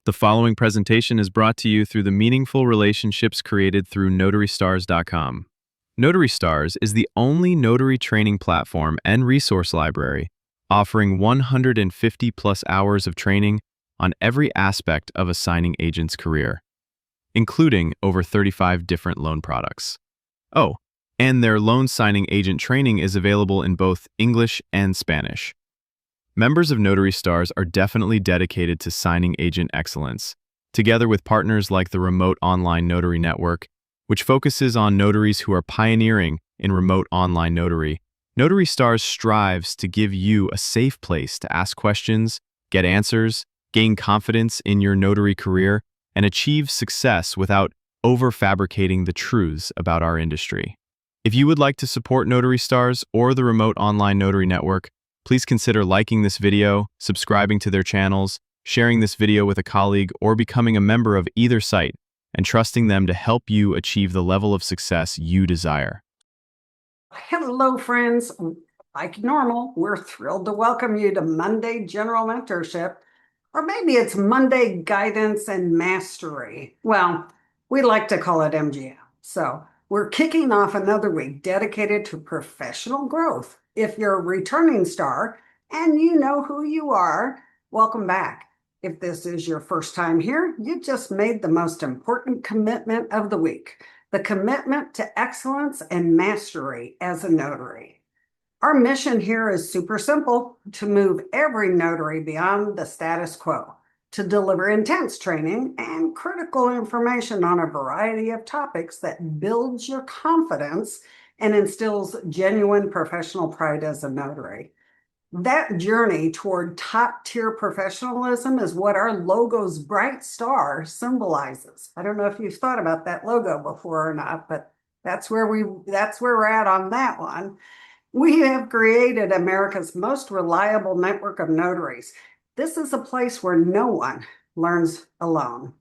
The following presentation is brought to you through the meaningful relationships created through NotaryStars.com. NotaryStars is the only notary training platform and resource library offering 150 plus hours of training on every aspect of a signing agent's career, including over 35 different loan products. Oh, and their loan signing agent training is available in both English and Spanish. Members of Notary Stars are definitely dedicated to signing agent excellence, together with partners like the Remote Online Notary Network, which focuses on notaries who are pioneering in remote online notary. Notary Stars strives to give you a safe place to ask questions, get answers, gain confidence in your notary career, and achieve success without over-fabricating the truths about our industry. If you would like to support Notary Stars or the Remote Online Notary Network, please consider liking this video, subscribing to their channels, sharing this video with a colleague, or becoming a member of either site and trusting them to help you achieve the level of success you desire. Hello, friends. Like normal, we're thrilled to welcome you to Monday General Mentorship, or maybe it's Monday Guidance and Mastery. Well, we like to call it MGM. So we're kicking off another week dedicated to professional growth. If you're a returning star and you know who you are, welcome back. If this is your first time here, you just made the most important commitment of the week, the commitment to excellence and mastery as a notary. Our mission here is super simple: to move every notary beyond the status quo, to deliver intense training and critical information on a variety of topics that builds your confidence and instills genuine professional pride as a notary. That journey toward top-tier professionalism is what our logo's bright star symbolizes. I don't know if you've thought about that logo before or not, but that's where we're at on that one. We have created America's most reliable network of notaries. This is a place where no one learns alone.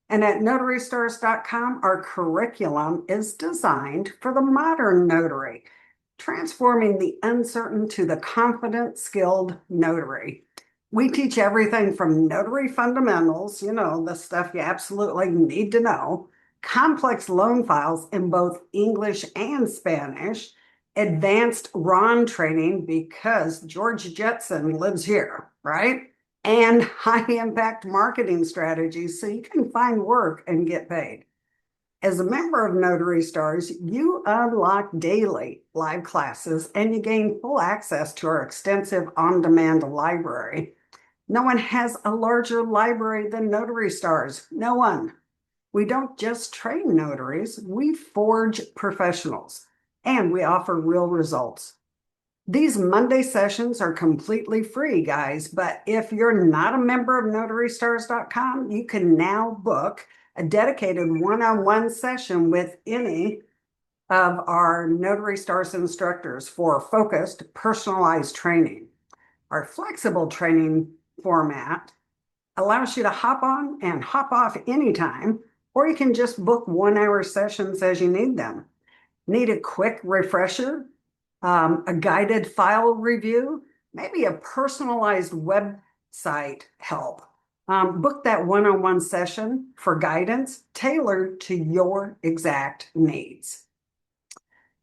And at NotaryStars.com, our curriculum is designed for the modern notary, transforming the uncertain to the confident, skilled notary. We teach everything from notary fundamentals, the stuff you absolutely need to know, complex loan files in both English and Spanish, advanced RON training because George Jetson lives here, right? And high-impact marketing strategies so you can find work and get paid. As a member of Notary Stars, you unlock daily live classes and you gain full access to our extensive on-demand library. No one has a larger library than Notary Stars. No one. We don't just train notaries, we forge professionals, and we offer real results. These Monday sessions are completely free, guys, but if you're not a member of NotaryStars.com, you can now book a dedicated one-on-one session with any of our Notary Stars instructors for focused, personalized training. Our flexible training format allows you to hop on and hop off anytime, or you can just book 1-hour sessions as you need them. Need a quick refresher? A guided file review, maybe a personalized website help. Book that one-on-one session for guidance tailored to your exact needs.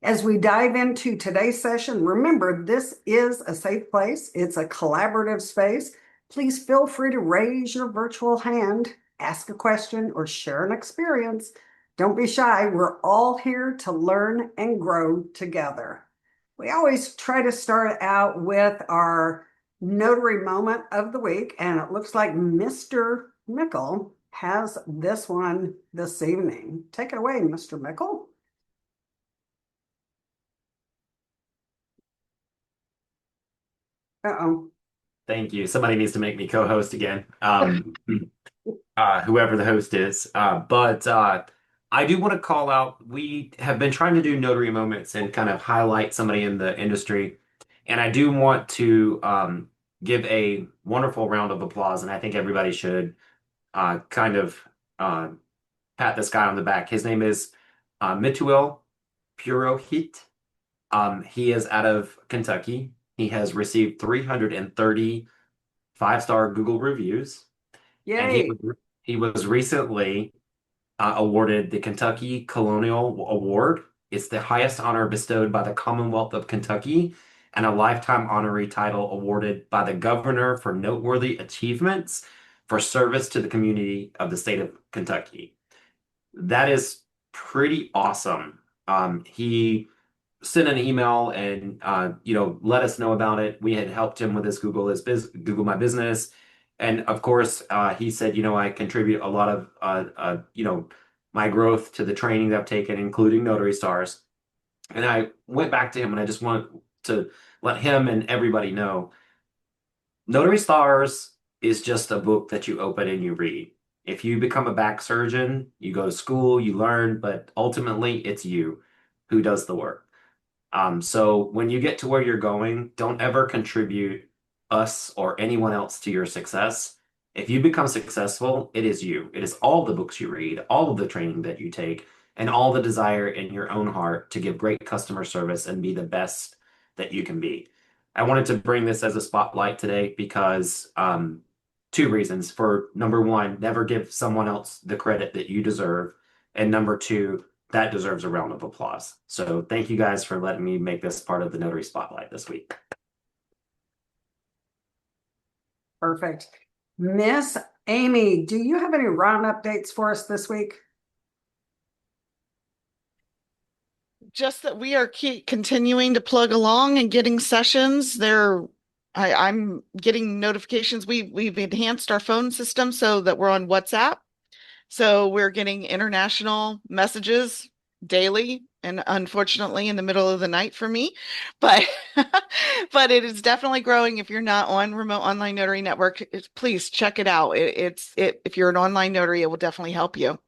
As we dive into today's session, remember, this is a safe place. It's a collaborative space. Please feel free to raise your virtual hand, ask a question, or share an experience. Don't be shy. We're all here to learn and grow together. We always try to start out with our notary moment of the week, and it looks like Mr. Mickle has this one this evening. Take it away, Mr. Mickle. Uh-oh. Thank you. Somebody needs to make me co-host again, whoever the host is. But I do want to call out, we have been trying to do notary moments and kind of highlight somebody in the industry. And I do want to give a wonderful round of applause, and I think everybody should kind of pat this guy on the back. His name is Mituel Purohit. He is out of Kentucky. He has received 330 5-star Google reviews. Yay. He was recently awarded the Kentucky Colonial Award. It's the highest honor bestowed by the Commonwealth of Kentucky and a lifetime honorary title awarded by the governor for noteworthy achievements for service to the community of the state of Kentucky. That is pretty awesome. He sent an email and let us know about it. We had helped him with his Google My Business, and of course he said, I contribute a lot of my growth to the training that I've taken, including Notary Stars. And I went back to him and I just want to let him and everybody know Notary Stars is just a book that you open and you read. If you become a back surgeon, you go to school, you learn, but ultimately it's you who does the work. So when you get to where you're going, don't ever contribute us or anyone else to your success. If you become successful, it is you. It is all the books you read, all of the training that you take, and all the desire in your own heart to give great customer service and be the best that you can be. I wanted to bring this as a spotlight today because two reasons. For number one, never give someone else the credit that you deserve. And number two, that deserves a round of applause. So thank you guys for letting me make this part of the Notary Spotlight this week. Perfect. Miss Amy, do you have any round updates for us this week? Just that we are continuing to plug along and getting sessions. I'm getting notifications. We've enhanced our phone system so that we're on WhatsApp. So we're getting international messages daily, and unfortunately in the middle of the night for me, but but it is definitely growing. If you're not on Remote Online Notary Network, please check it out. If you're an online notary, it will definitely help you.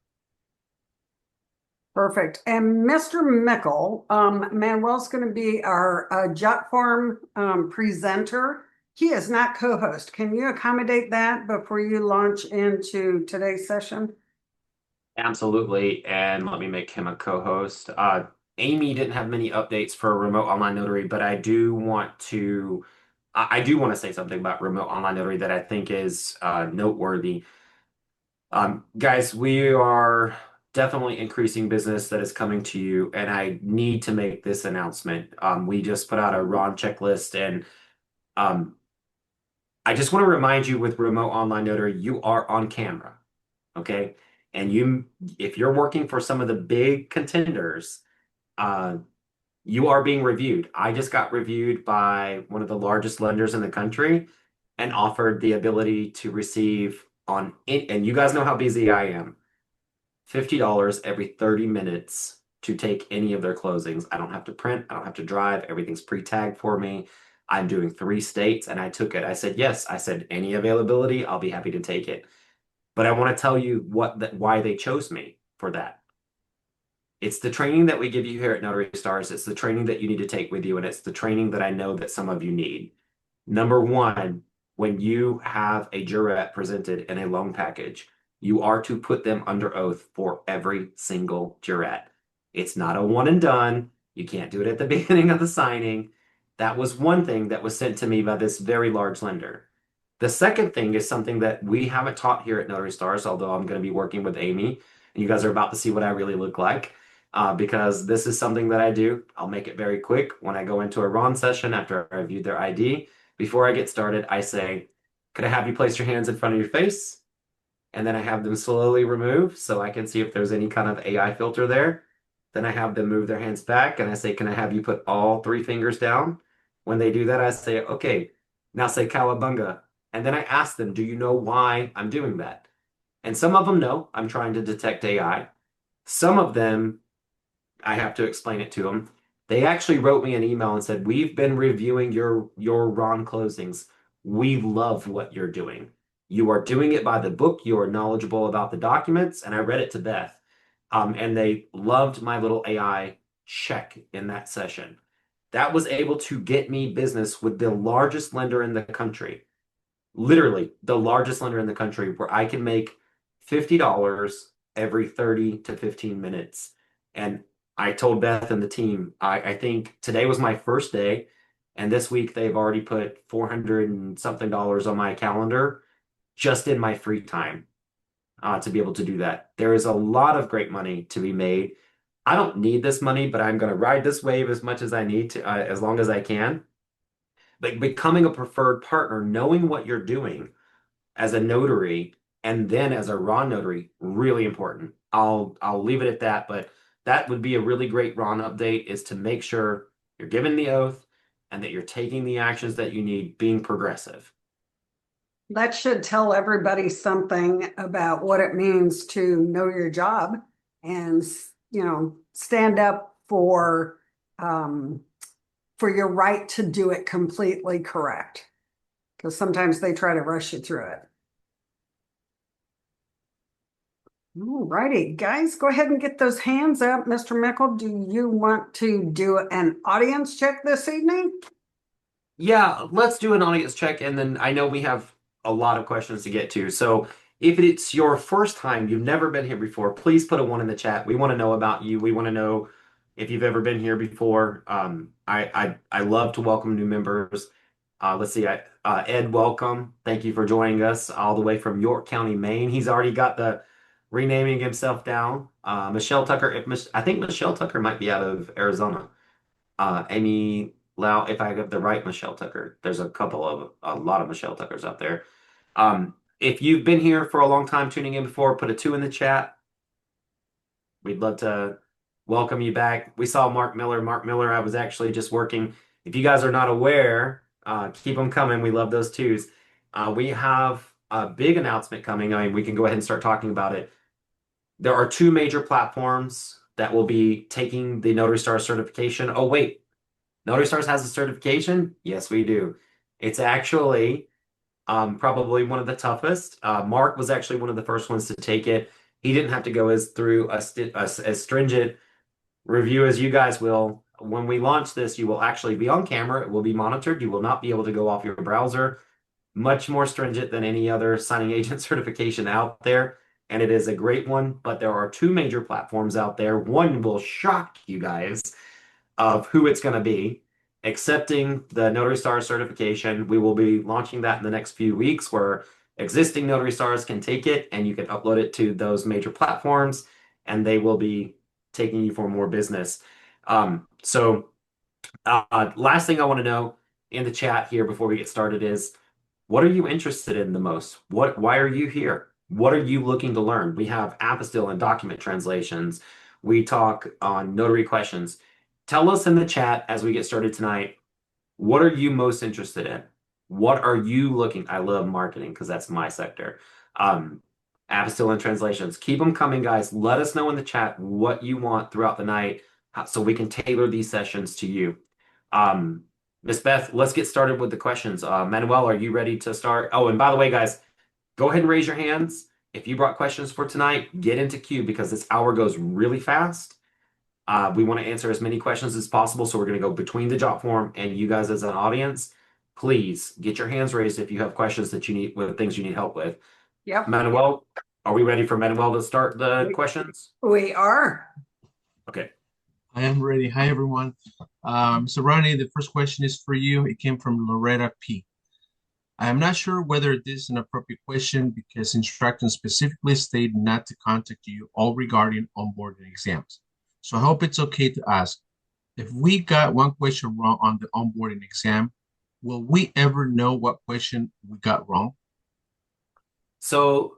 Perfect. And Mr. Mickle, Manuel's going to be our JotForm presenter. He is not co-host. Can you accommodate that before you launch into today's session? Absolutely. And let me make him a co-host. Amy didn't have many updates for Remote Online Notary, but I do want to say something about Remote Online Notary that I think is noteworthy. Guys, we are definitely increasing business that is coming to you, and I need to make this announcement. We just put out a Ron checklist, and um, I just want to remind you with Remote Online Notary, you are on camera, okay? And if you're working for some of the big contenders, uh, you are being reviewed. I just got reviewed by one of the largest lenders in the country and offered the ability to receive and you guys know how busy I am, $50 every 30 minutes to take any of their closings. I don't have to print, I don't have to drive, everything's pre-tagged for me. I'm doing 3 states and I took it. I said, yes, I said, any availability, I'll be happy to take it. But I want to tell you why they chose me for that. It's the training that we give you here at Notary Stars. It's the training that you need to take with you, and it's the training that I know that some of you need. Number one, when you have a jurat presented in a loan package, you are to put them under oath for every single jurat. It's not a one and done. You can't do it at the beginning of the signing. That was one thing that was sent to me by this very large lender. The second thing is something that we haven't taught here at Notary Stars, although I'm going to be working with Amy, and you guys are about to see what I really look like. Because this is something that I do. I'll make it very quick. When I go into a Ron session after I reviewed their ID, before I get started, I say, could I have you place your hands in front of your face? And then I have them slowly remove so I can see if there's any kind of AI filter there. Then I have them move their hands back and I say, can I have you put all 3 fingers down? When they do that, I say, okay, now say cowabunga. And then I ask them, do you know why I'm doing that? And some of them know I'm trying to detect AI. Some of them I have to explain it to them. They actually wrote me an email and said, we've been reviewing your Ron closings. We love what you're doing. You are doing it by the book. You are knowledgeable about the documents. And I read it to Beth. And they loved my little AI check in that session. That was able to get me business with the largest lender in the country. Literally the largest lender in the country, where I can make $50 every 30 to 15 minutes. And I told Beth and the team, I think today was my first day, and this week they've already put 400 and something dollars on my calendar just in my free time. to be able to do that. There is a lot of great money to be made. I don't need this money, but I'm going to ride this wave as much as I need to, as long as I can. But becoming a preferred partner, knowing what you're doing as a notary and then as a raw notary, really important. I'll leave it at that, but that would be a really great Ron update is to make sure you're giving the oath and that you're taking the actions that you need, being progressive. That should tell everybody something about what it means to know your job and, stand up for your right to do it completely correct. Because sometimes they try to rush you through it. All righty, guys, go ahead and get those hands up. Mr. Mickle, do you want to do an audience check this evening? Yeah, let's do an audience check, and then I know we have a lot of questions to get to. So if it's your first time, you've never been here before, please put a one in the chat. We want to know about you. We want to know if you've ever been here before. I love to welcome new members. Let's see, Ed, welcome. Thank you for joining us all the way from York County, Maine. He's already got the renaming himself down. Michelle Tucker, I think Michelle Tucker might be out of Arizona. Amy Lau, if I have the right Michelle Tucker, there's a lot of Michelle Tuckers out there. If you've been here for a long time tuning in before, put a 2 in the chat. We'd love to welcome you back. We saw Mark Miller. Mark Miller, I was actually just working. If you guys are not aware, keep them coming. We love those 2s. We have a big announcement coming. I mean, we can go ahead and start talking about it. There are 2 major platforms that will be taking the Notary Star certification. Oh, wait. Notary Stars has a certification? Yes, we do. It's actually probably one of the toughest. Mark was actually one of the first ones to take it. He didn't have to go through as stringent review as you guys will. When we launch this, you will actually be on camera. It will be monitored. You will not be able to go off your browser. Much more stringent than any other signing agent certification out there. And it is a great one, but there are 2 major platforms out there. One will shock you guys of who it's going to be. Accepting the Notary Star certification, we will be launching that in the next few weeks where existing Notary Stars can take it and you can upload it to those major platforms and they will be taking you for more business. Last thing I want to know in the chat here before we get started is, what are you interested in the most? Why are you here? What are you looking to learn? We have apostille and document translations. We talk on notary questions. Tell us in the chat as we get started tonight, what are you most interested in? What are you looking? I love marketing because that's my sector. Apostille and translations. Keep them coming, guys. Let us know in the chat what you want throughout the night so we can tailor these sessions to you. Miss Beth, let's get started with the questions. Manuel, are you ready to start? Oh, and by the way, guys, go ahead and raise your hands. If you brought questions for tonight, get into queue because this hour goes really fast. We want to answer as many questions as possible, so we're going to go between the job form and you guys as an audience. Please get your hands raised if you have questions that you need, with things you need help with. Yep. Manuel, are we ready for Manuel to start the questions? We are. Okay. I am ready. Hi, everyone. So, Ronnie, the first question is for you. It came from Loretta P. I am not sure whether this is an appropriate question because instructions specifically state not to contact you all regarding onboarding exams. So I hope it's okay to ask, if we got one question wrong on the onboarding exam, will we ever know what question we got wrong? So,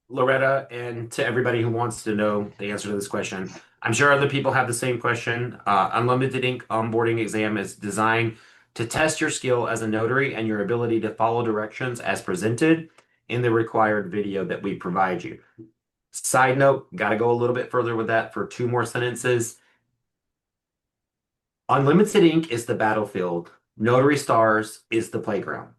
Loretta, and to everybody who wants to know the answer to this question, I'm sure other people have the same question. Unlimited Ink onboarding exam is designed to test your skill as a notary and your ability to follow directions as presented in the required video that we provide you. Side note, got to go a little bit further with that for 2 more sentences. Unlimited Ink is the battlefield. Notary Stars is the playground.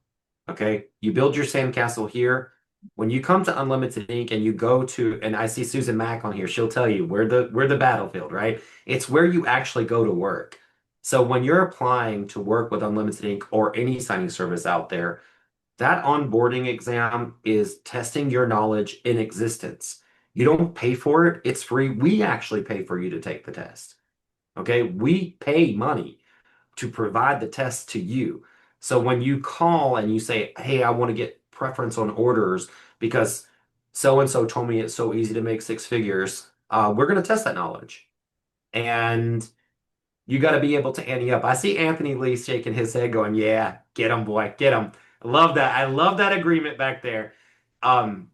Okay, you build your sandcastle here. When you come to Unlimited Ink and you go to, and I see Susan Mack on here, she'll tell you we're the battlefield, right? It's where you actually go to work. So when you're applying to work with Unlimited Ink or any signing service out there, that onboarding exam is testing your knowledge in existence. You don't pay for it, it's free. We actually pay for you to take the test. Okay, we pay money to provide the test to you. So when you call and you say, hey, I want to get preference on orders because so-and-so told me it's so easy to make six figures. We're going to test that knowledge. And you got to be able to ante up. I see Anthony Lee shaking his head going, yeah, get him, boy, get him. I love that. I love that agreement back there. Um,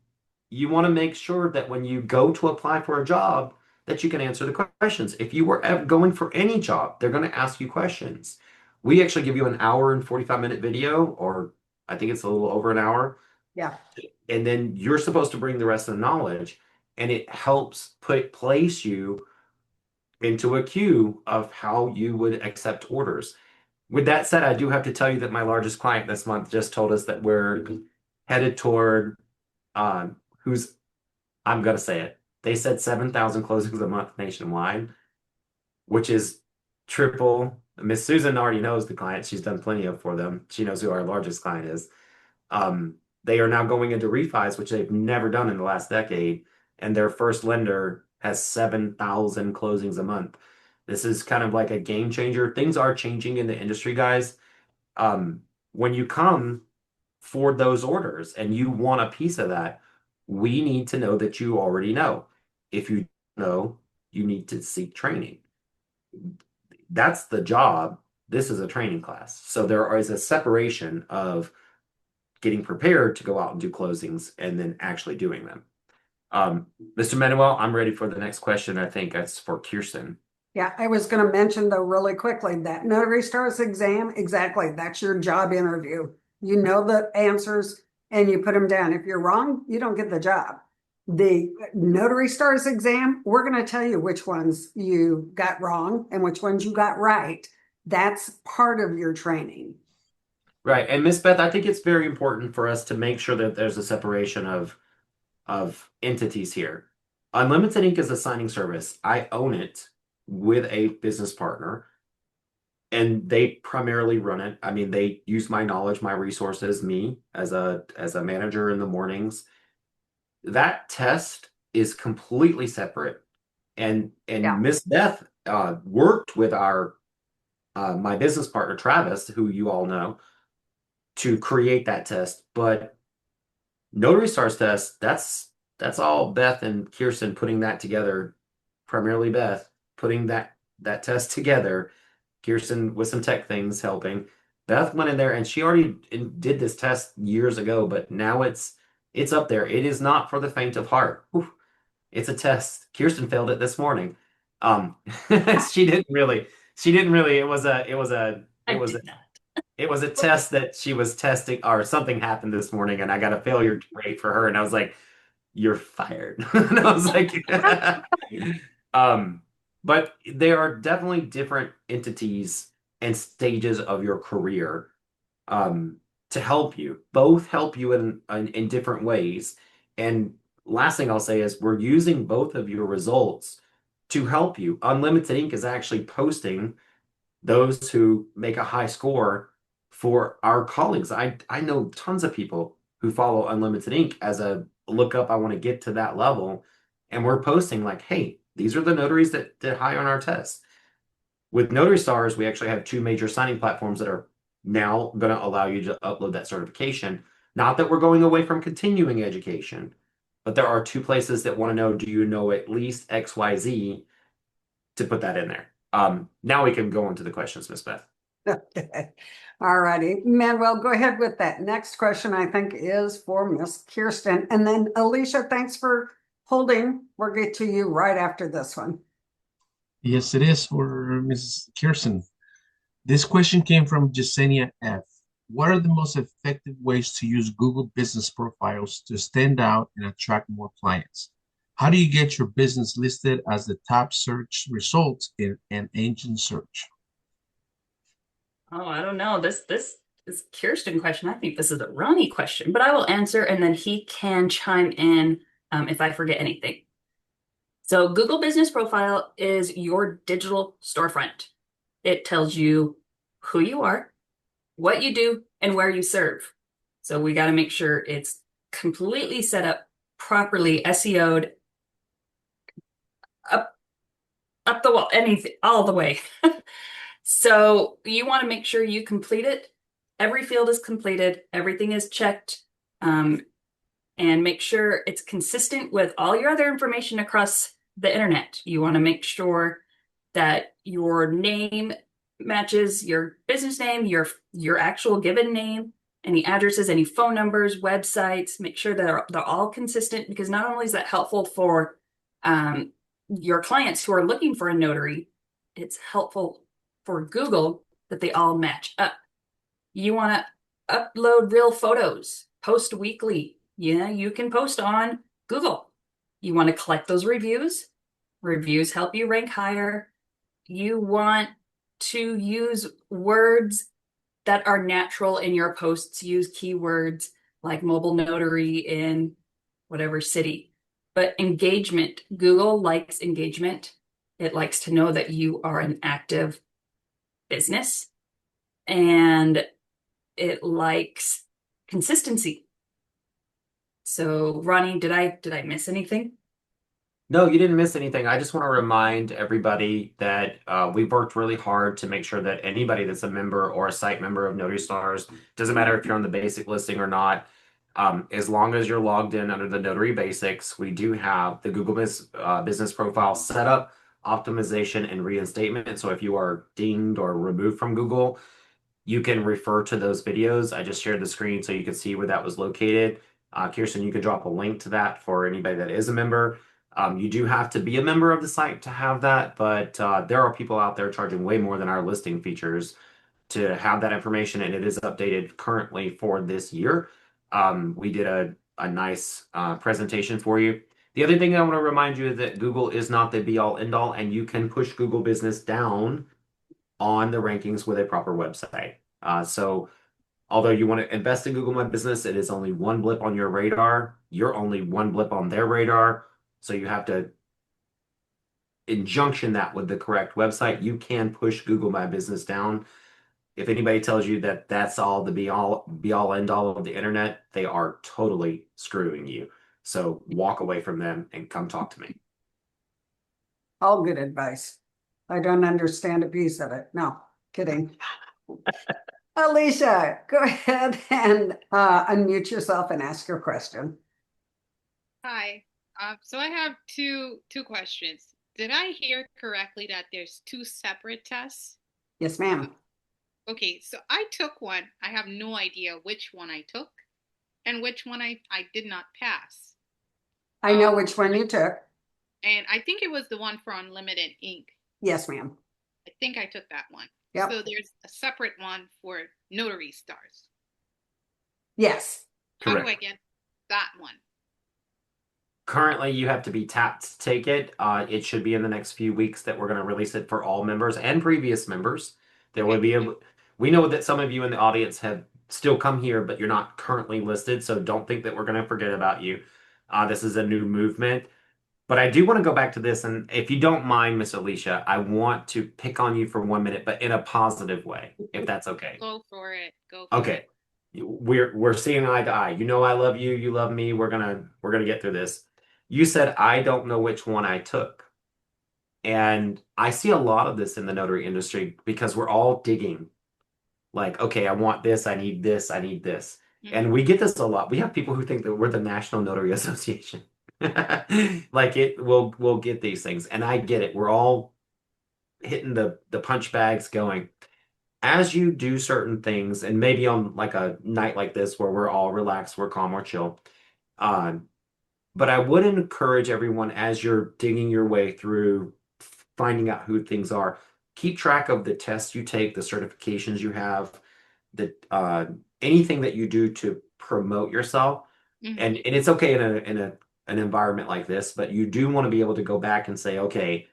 you want to make sure that when you go to apply for a job, that you can answer the questions. If you were going for any job, they're going to ask you questions. We actually give you an hour and 45-minute video, or I think it's a little over an hour. Yeah. And then you're supposed to bring the rest of the knowledge, and it helps place you into a queue of how you would accept orders. With that said, I do have to tell you that my largest client this month just told us that we're headed toward who's I'm gonna say it. They said 7,000 closings a month nationwide, which is triple. Miss Susan already knows the client. She's done plenty of for them. She knows who our largest client is. Um, they are now going into refis, which they've never done in the last decade, and their first lender has 7,000 closings a month. This is kind of like a game changer. Things are changing in the industry, guys. When you come for those orders and you want a piece of that, we need to know that you already know. If you know, you need to seek training. That's the job. This is a training class. So there is a separation of getting prepared to go out and do closings and then actually doing them. Mr. Manuel, I'm ready for the next question. I think that's for Kirsten. Yeah, I was going to mention though really quickly that Notary Stars exam, exactly, that's your job interview. You know the answers and you put them down. If you're wrong, you don't get the job. The Notary Stars exam, we're going to tell you which ones you got wrong and which ones you got right. That's part of your training. Right. And Miss Beth, I think it's very important for us to make sure that there's a separation of entities here. Unlimited Ink is a signing service. I own it with a business partner, and they primarily run it. I mean, they use my knowledge, my resources, me as a manager in the mornings. That test is completely separate. And Yeah. Miss Beth worked with our my business partner Travis, who you all know, to create that test. But Notary Stars test, that's all Beth and Kirsten putting that together, primarily Beth putting that test together. Kirsten with some tech things helping. Beth went in there and she already did this test years ago, but now it's up there. It is not for the faint of heart. Whew. It's a test. Kirsten failed it this morning. Um, she didn't really. She didn't really. It was a test that she was testing, or something happened this morning, and I got a failure rate for her, and I was like, "You're fired." And I was like, um, but there are definitely different entities and stages of your career um, to help you. Both help you in different ways. And last thing I'll say is we're using both of your results to help you. Unlimited Ink is actually posting those who make a high score for our colleagues. I know tons of people who follow Unlimited Ink as a look up. I want to get to that level, and we're posting like, "Hey, these are the notaries that did high on our test." With Notary Stars, we actually have two major signing platforms that are now going to allow you to upload that certification. Not that we're going away from continuing education, but there are two places that want to know, do you know at least XYZ to put that in there. Now we can go on to the questions, Miss Beth. Okay. All righty. Manuel, go ahead with that. Next question, I think, is for Miss Kirsten. And then Alicia, thanks for holding. We'll get to you right after this one. Yes, it is for Mrs. Kirsten. This question came from Jasenia F. What are the most effective ways to use Google business profiles to stand out and attract more clients? How do you get your business listed as the top search result in an engine search? Oh, I don't know. This is Kirsten question. I think this is a Ronnie question, but I will answer and then he can chime in if I forget anything. So Google Business Profile is your digital storefront. It tells you who you are, what you do, and where you serve. So we got to make sure it's completely set up properly, SEO'd up the wall, anything, all the way. So you want to make sure you complete it. Every field is completed. Everything is checked. and make sure it's consistent with all your other information across the internet. You want to make sure that your name matches your business name, your actual given name, any addresses, any phone numbers, websites. Make sure that they're all consistent, because not only is that helpful for your clients who are looking for a notary, it's helpful for Google that they all match up. You want to upload real photos, post weekly. Yeah, you can post on Google. You want to collect those reviews. Reviews help you rank higher. You want to use words that are natural in your posts. Use keywords like mobile notary in whatever city. But engagement, Google likes engagement. It likes to know that you are an active business, and it likes consistency. So, Ronnie, did I miss anything? No, you didn't miss anything. I just want to remind everybody that we've worked really hard to make sure that anybody that's a member or a site member of Notary Stars, doesn't matter if you're on the basic listing or not, as long as you're logged in under the Notary Basics, we do have the Google Business Profile setup, optimization, and reinstatement. So if you are dinged or removed from Google, you can refer to those videos. I just shared the screen so you can see where that was located. Kirsten, you can drop a link to that for anybody that is a member. You do have to be a member of the site to have that, but there are people out there charging way more than our listing features to have that information, and it is updated currently for this year. We did a nice presentation for you. The other thing I want to remind you is that Google is not the be all end all, and you can push Google Business down on the rankings with a proper website. So although you want to invest in Google My Business, it is only one blip on your radar. You're only one blip on their radar. So you have to injunction that with the correct website. You can push Google My Business down. If anybody tells you that that's all the be all end all of the internet, they are totally screwing you. So walk away from them and come talk to me. All good advice. I don't understand a piece of it. No, kidding. Alicia, go ahead and unmute yourself and ask your question. Hi. So I have two questions. Did I hear correctly that there's two separate tests? Yes, ma'am. Okay, so I took one. I have no idea which one I took and which one I did not pass. I know which one you took. And I think it was the one for unlimited ink. Yes, ma'am. I think I took that one. Yep. So there's a separate one for Notary Stars. Yes. How do I Correct. get that one? Currently, you have to be tapped to take it. It should be in the next few weeks that we're going to release it for all members and previous members. There will be we know that some of you in the audience have still come here, but you're not currently listed, so don't think that we're going to forget about you. This is a new movement. But I do want to go back to this, and if you don't mind, Miss Alicia, I want to pick on you for 1 minute, but in a positive way, if that's okay. Go for it. Go for it. Okay. We're seeing eye to eye. You know I love you, you love me. We're gonna get through this. You said I don't know which one I took. And I see a lot of this in the notary industry because we're all digging. Like, okay, I want this, I need this, I need this. And we get this a lot. We have people who think that we're the National Notary Association. Like we'll get these things. And I get it. We're all hitting the punch bags going. As you do certain things, and maybe on like a night like this where we're all relaxed, we're calm, we're chill. But I would encourage everyone as you're digging your way through finding out who things are, keep track of the tests you take, the certifications you have, the anything that you do to promote yourself. And it's okay in an environment like this, but you do want to be able to go back and say, okay,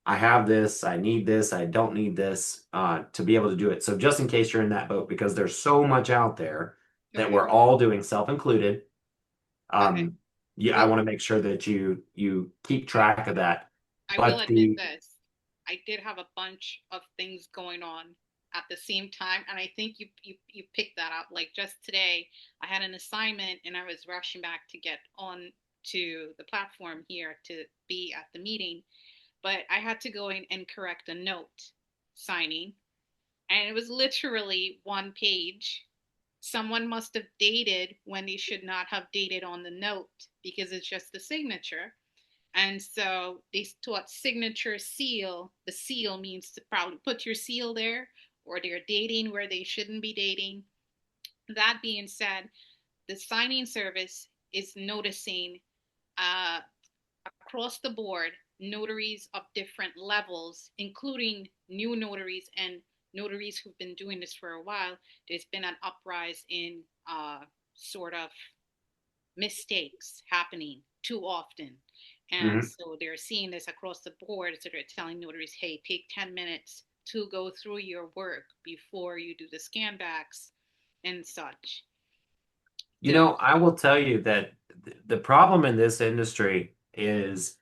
I have this, I need this, I don't need this, to be able to do it. So just in case you're in that boat, because there's so much out there that we're all doing, self-included. Yeah, I want to make sure that you keep track of that. I But will admit this. I did have a bunch of things going on at the same time, and I think you picked that up. Like just today, I had an assignment and I was rushing back to get on to the platform here to be at the meeting, but I had to go in and correct a note signing, and it was literally one page. someone must have dated when they should not have dated on the note because it's just the signature. And so they taught signature seal. The seal means to probably put your seal there, or they're dating where they shouldn't be dating. That being said, the signing service is noticing uh, across the board notaries of different levels, including new notaries and notaries who've been doing this for a while. There's been an uprise in sort of mistakes happening too often. And Mhm. so they're seeing this across the board. So they're telling notaries, hey, take 10 minutes to go through your work before you do the scan backs and such. You So know, I will tell you that the problem in this industry is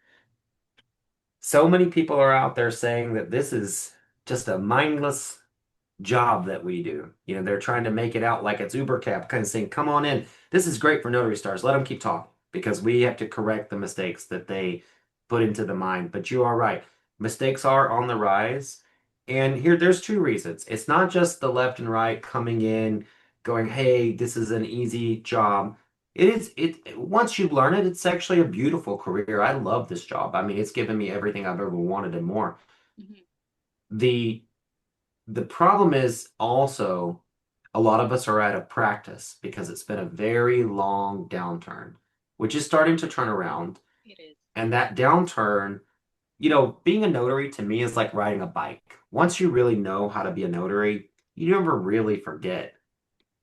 so many people are out there saying that this is just a mindless job that we do. You know, they're trying to make it out like it's Uber cab, kind of saying, come on in. This is great for Notary Stars. Let them keep talking because we have to correct the mistakes that they put into the mind. But you are right. Mistakes are on the rise. And here, there's two reasons. It's not just the left and right coming in, going, hey, this is an easy job. Once you learn it, it's actually a beautiful career. I love this job. I mean, it's given me everything I've ever wanted and more. mhm, The the problem is also a lot of us are out of practice because it's been a very long downturn, which is starting to turn around. it is. And that downturn, you know, being a notary to me is like riding a bike. Once you really know how to be a notary, you never really forget,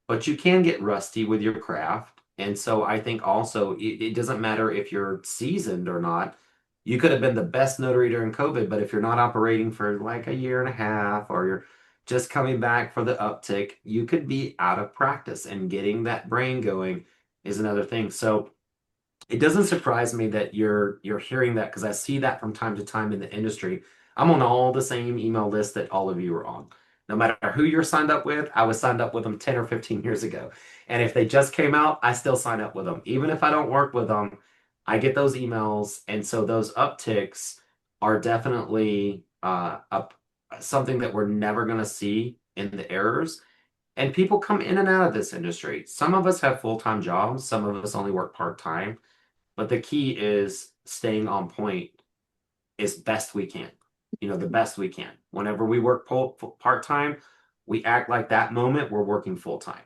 but you can get rusty with your craft. And so I think also it doesn't matter if you're seasoned or not. You could have been the best notary during COVID, but if you're not operating for like a year and a half or you're just coming back for the uptick, you could be out of practice and getting that brain going is another thing. So it doesn't surprise me that you're hearing that because I see that from time to time in the industry. I'm on all the same email lists that all of you are on. No matter who you're signed up with, I was signed up with them 10 or 15 years ago. And if they just came out, I still sign up with them. Even if I don't work with them, I get those emails. And so those upticks are definitely up something that we're never going to see in the errors. And people come in and out of this industry. Some of us have full-time jobs, some of us only work part-time. But the key is staying on point as best we can. You know, the best we can. Whenever we work part time, we act like that moment we're working full time.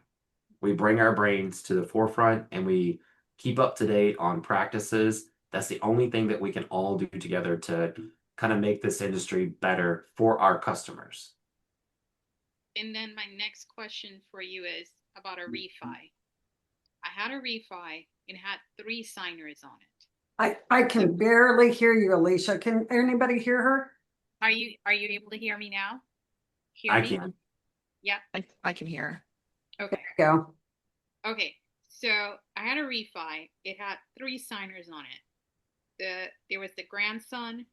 We bring our brains to the forefront and we keep up to date on practices. That's the only thing that we can all do together to kind of make this industry better for our customers. And then my next question for you is about a refi. I had a refi and had 3 signers on it. I can barely hear you, Alicia. Can anybody hear her? Are you able to hear me now? Hear I me? can. Yep. I can hear. Okay. Go. Okay. So I had a refi. It had 3 signers on it. There was the grandson,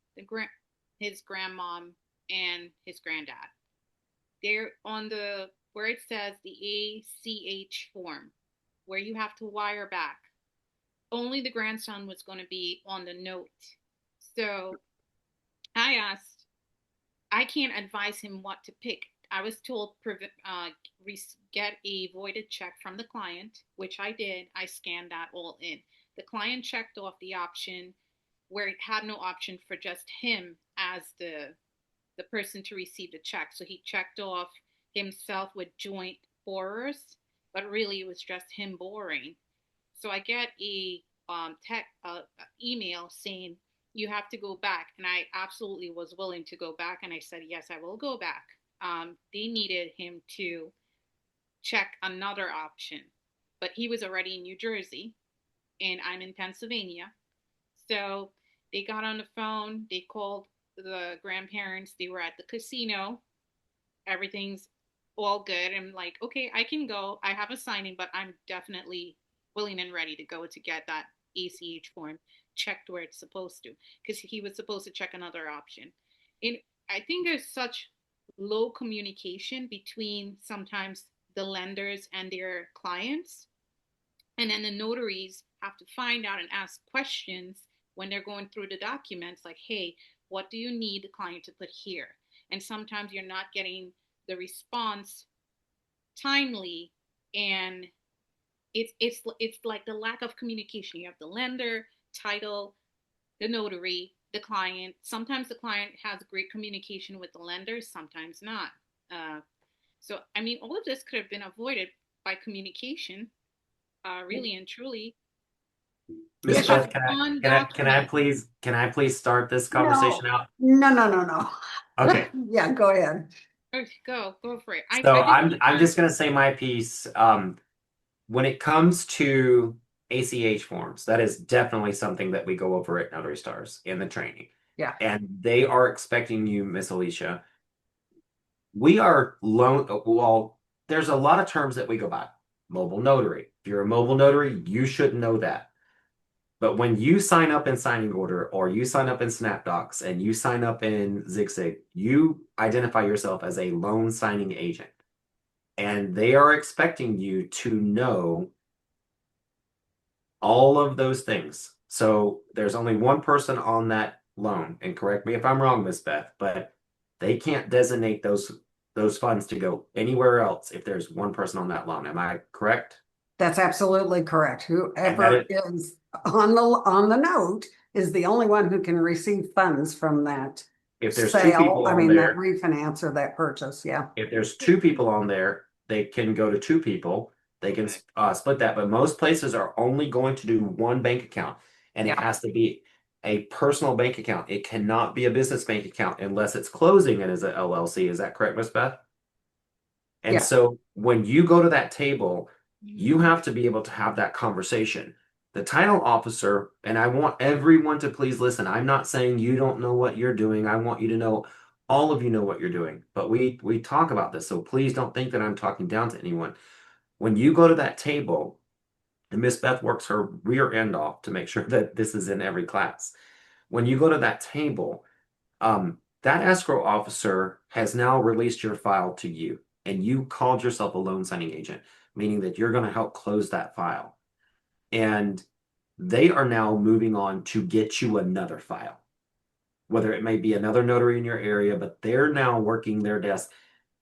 his grandmom, and his granddad. They're on the where it says the ACH form, where you have to wire back. Only the grandson was going to be on the note. So I asked, I can't advise him what to pick. I was told get a voided check from the client, which I did. I scanned that all in. The client checked off the option where it had no option for just him as the person to receive the check. So he checked off himself with joint borrowers, but really it was just him borrowing. So I get a email saying you have to go back, and I absolutely was willing to go back, and I said yes, I will go back. They needed him to check another option, but he was already in New Jersey, and I'm in Pennsylvania. So they got on the phone, they called the grandparents, they were at the casino, everything's all good. I'm like, okay, I can go. I have a signing, but I'm definitely willing and ready to go to get that ACH form checked where it's supposed to, because he was supposed to check another option. And I think there's such low communication between sometimes the lenders and their clients, and then the notaries have to find out and ask questions when they're going through the documents like, hey, what do you need the client to put here? And sometimes you're not getting the response timely and it's like the lack of communication. You have the lender, title, the notary, the client. Sometimes the client has great communication with the lender, sometimes not. Uh, so, I mean, all of this could have been avoided by communication, really and truly. Miss You Yes, have Beth, can I one can I can I document. please can I please start this no, conversation out? no. Okay. Yeah, go ahead. Okay, go for it. So I just I'm just gonna say my piece. When it comes to ACH forms, that is definitely something that we go over at Notary Stars in the training. Yeah. And they are expecting you, Miss Alicia. We are loan, well, there's a lot of terms that we go by. Mobile notary. If you're a mobile notary, you should know that. But when you sign up in Signing Order or you sign up in SnapDocs and you sign up in ZigZig, you identify yourself as a loan signing agent. And they are expecting you to know all of those things. So there's only one person on that loan, and correct me if I'm wrong, Miss Beth, but they can't designate those funds to go anywhere else if there's one person on that loan. Am I correct? That's absolutely correct. And that Whoever is on the note is the only one who can receive funds from that if there's two sale. people I on mean, that there, refinance or that purchase. Yeah. if there's two people on there, they can go to two people. They can split that, but most places are only going to do one bank account, and it Yeah. has to be a personal bank account. It cannot be a business bank account unless it's closing it as a LLC. Is that correct, Miss Beth? And Yeah. so when you go to that table, you have to be able to have that conversation. The title officer, and I want everyone to please listen. I'm not saying you don't know what you're doing. I want you to know all of you know what you're doing. But we talk about this, so please don't think that I'm talking down to anyone. When you go to that table, and Miss Beth works her rear end off to make sure that this is in every class. When you go to that table, that escrow officer has now released your file to you, and you called yourself a loan signing agent, meaning that you're going to help close that file. And they are now moving on to get you another file, whether it may be another notary in your area, but they're now working their desk.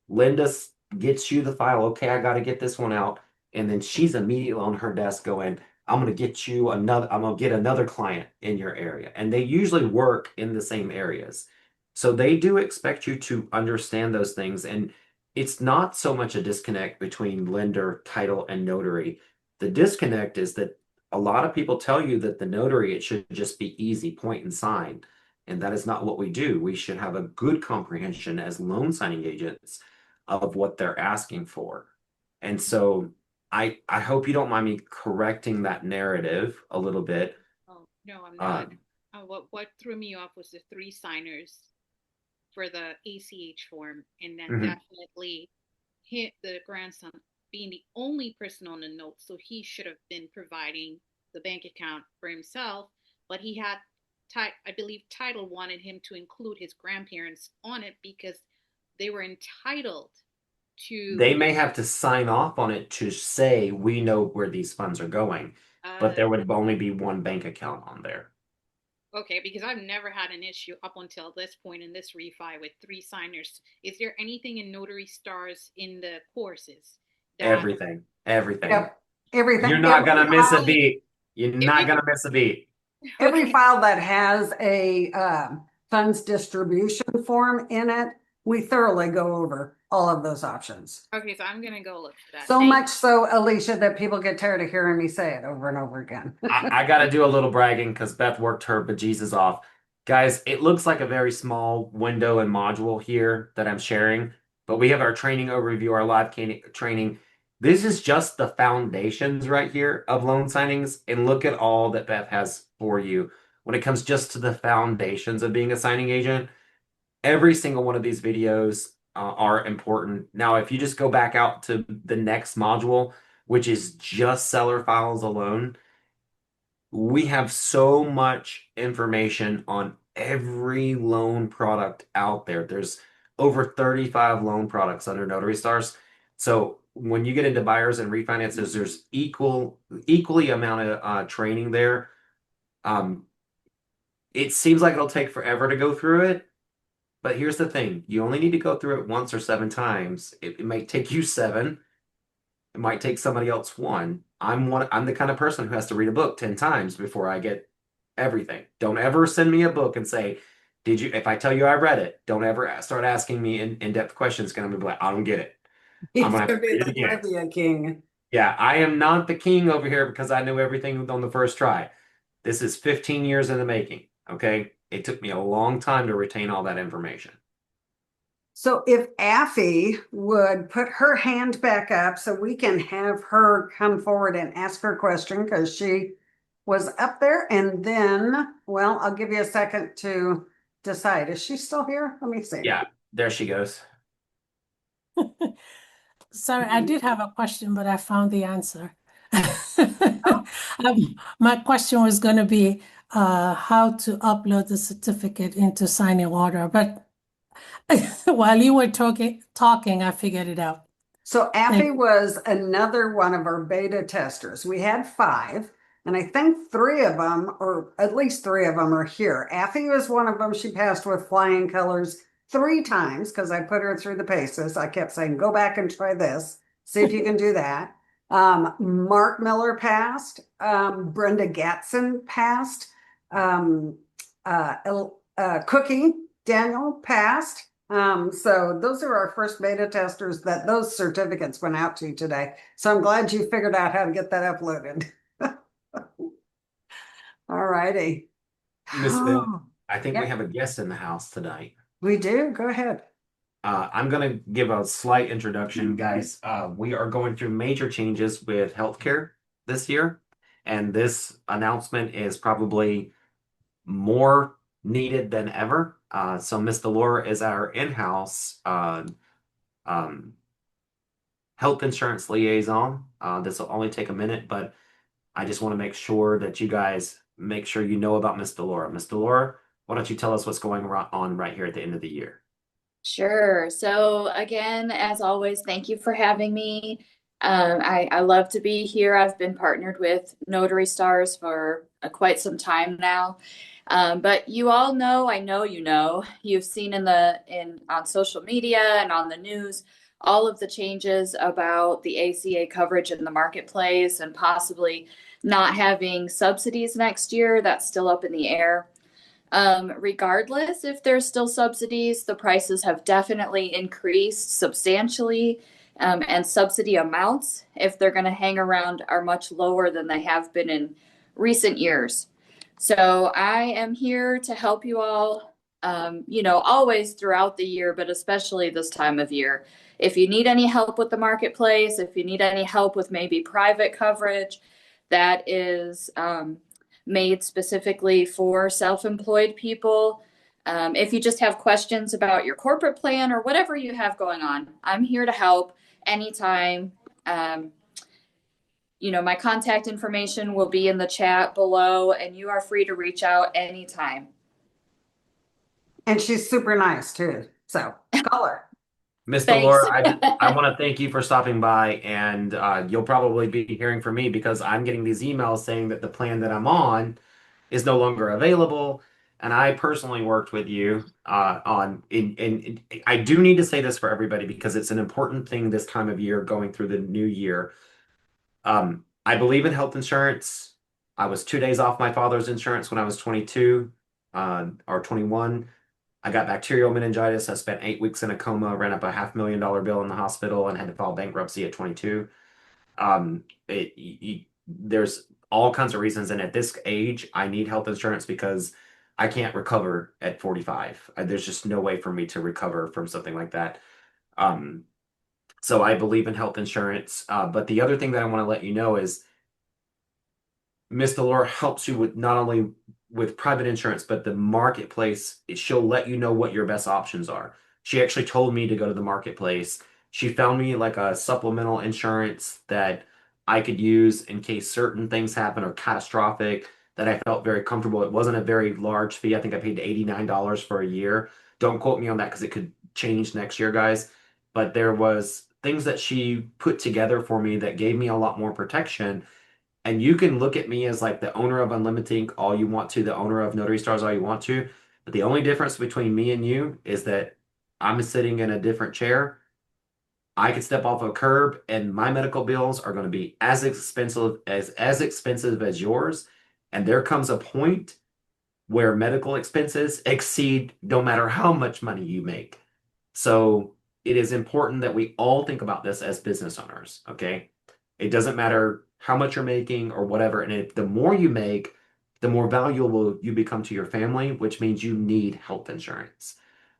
Linda gets you the file. Okay, I got to get this one out. And then she's immediately on her desk going, I'm going to get you another, I'm going to get another client in your area. And they usually work in the same areas. So they do expect you to understand those things. And it's not so much a disconnect between lender, title, and notary. The disconnect is that a lot of people tell you that the notary, it should just be easy, point and sign. And that is not what we do. We should have a good comprehension as loan signing agents of what they're asking for. And so I hope you don't mind me correcting that narrative a little bit. Oh, no, I'm not. Um, What threw me off was the three signers for the ACH form, and then mhm. definitely hit the grandson being the only person on the note, so he should have been providing the bank account for himself, but he had I believe title wanted him to include his grandparents on it because they were entitled to They may have to sign off on it to say we know where these funds are going, but uh there would only be one bank account on there. okay, because I've never had an issue up until this point in this refi with three signers. Is there anything in Notary Stars in the courses that Everything, everything. Yep. Everything. You're not gonna miss a beat. You're if not you gonna miss a beat. Every okay, file that has a funds distribution form in it, we thoroughly go over all of those options. okay, so I'm gonna go look for that. So Thank much so, Alicia, that people get tired of hearing me say it over and over again. I got to do a little bragging because Beth worked her bejesus off. Guys, it looks like a very small window and module here that I'm sharing, but we have our training overview, our live training. This is just the foundations right here of loan signings. And look at all that Beth has for you when it comes just to the foundations of being a signing agent. Every single one of these videos are important. Now, if you just go back out to the next module, which is just seller files alone, we have so much information on every loan product out there. There's over 35 loan products under Notary Stars. So when you get into buyers and refinances, there's equally amount of training there. Um, it seems like it'll take forever to go through it, but here's the thing: you only need to go through it once or seven times. It might take you seven. It might take somebody else one. I'm the kind of person who has to read a book 10 times before I get everything. Don't ever send me a book and say, did you, if I tell you I read it, don't ever start asking me in-depth questions. Gonna be like, I don't get it. I'm He's gonna have gonna to be read it the again. trivia king. Yeah, I am not the king over here because I knew everything on the first try. This is 15 years in the making. Okay. It took me a long time to retain all that information. So if Affy would put her hand back up so we can have her come forward and ask her question because she was up there. And then, well, I'll give you a second to decide. Is she still here? Let me see. Yeah, there she goes. Sorry, I did have a question, but I found the answer. Oh, My question was going to be how to upload the certificate into signing order, but while you were talking, I figured it out. so Thank Affy was another one of our beta testers. We had five, and I think three of them, or at least three of them, are here. Affy was one of them. She passed with flying colors 3 times because I put her through the paces. I kept saying, go back and try this, see if you can do that. Mark Miller passed. Brenda Gatson passed. Um, Cookie Daniel passed. So those are our first beta testers that those certificates went out to today. So I'm glad you figured out how to get that uploaded. All righty. Miss Bell, Oh, I think we yeah, have a guest in the house tonight. we do. Go ahead. I'm going to give a slight introduction, guys. We are going through major changes with healthcare this year, and this announcement is probably more needed than ever. So Miss Delora is our in-house um, health insurance liaison. This will only take a minute, but I just want to make sure that you guys make sure you know about Miss Delora. Miss Delora, why don't you tell us what's going on right here at the end of the year? Sure. So again, as always, thank you for having me. I love to be here. I've been partnered with Notary Stars for quite some time now. But you all know, I know you know, you've seen in on social media and on the news all of the changes about the ACA coverage in the marketplace and possibly not having subsidies next year. That's still up in the air. Regardless if there's still subsidies, the prices have definitely increased substantially. And subsidy amounts, if they're going to hang around, are much lower than they have been in recent years. So I am here to help you all, always throughout the year, but especially this time of year. If you need any help with the marketplace, if you need any help with maybe private coverage, that is made specifically for self-employed people. If you just have questions about your corporate plan or whatever you have going on, I'm here to help anytime. My contact information will be in the chat below, and you are free to reach out anytime. And she's super nice too. So call her. Miss Thanks. Delora, I want to thank you for stopping by, and you'll probably be hearing from me because I'm getting these emails saying that the plan that I'm on is no longer available. And I personally worked with you I do need to say this for everybody because it's an important thing this time of year going through the new year. I believe in health insurance. I was 2 days off my father's insurance when I was 22 or 21. I got bacterial meningitis. I spent 8 weeks in a coma, ran up a $500,000 bill in the hospital, and had to file bankruptcy at 22. There's all kinds of reasons, and at this age, I need health insurance because I can't recover at 45. There's just no way for me to recover from something like that. So I believe in health insurance. But the other thing that I want to let you know is Miss Delora helps you with not only with private insurance, but the marketplace. She'll let you know what your best options are. She actually told me to go to the marketplace. She found me like a supplemental insurance that I could use in case certain things happen or catastrophic that I felt very comfortable. It wasn't a very large fee. I think I paid $89 for a year. Don't quote me on that because it could change next year, guys. But there was things that she put together for me that gave me a lot more protection. And you can look at me as like the owner of Unlimited Inc. all you want to, the owner of Notary Stars all you want to. But the only difference between me and you is that I'm sitting in a different chair I could step off a curb and my medical bills are going to be as expensive as yours. And there comes a point where medical expenses exceed no matter how much money you make. So it is important that we all think about this as business owners, okay? It doesn't matter how much you're making or whatever. And the more you make, the more valuable you become to your family, which means you need health insurance.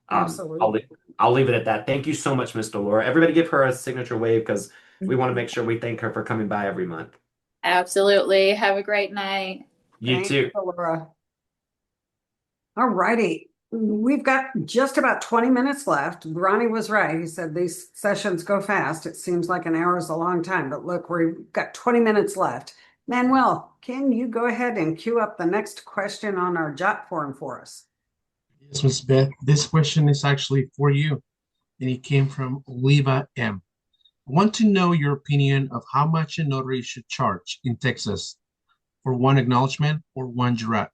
Um, I'll, Absolutely. I'll leave it at that. Thank you so much, Ms. Delora. Everybody give her a signature wave because we want to make sure we thank her for coming by every month. Absolutely. Have a great night. You Thanks, too. Laura. All righty. We've got just about 20 minutes left. Ronnie was right. He said these sessions go fast. It seems like an hour is a long time, but look, we've got 20 minutes left. Manuel, can you go ahead and queue up the next question on our jot form for us? Yes, Ms. Beth, this question is actually for you, and it came from Oliva M. I want to know your opinion of how much a notary should charge in Texas for one acknowledgement or one jurat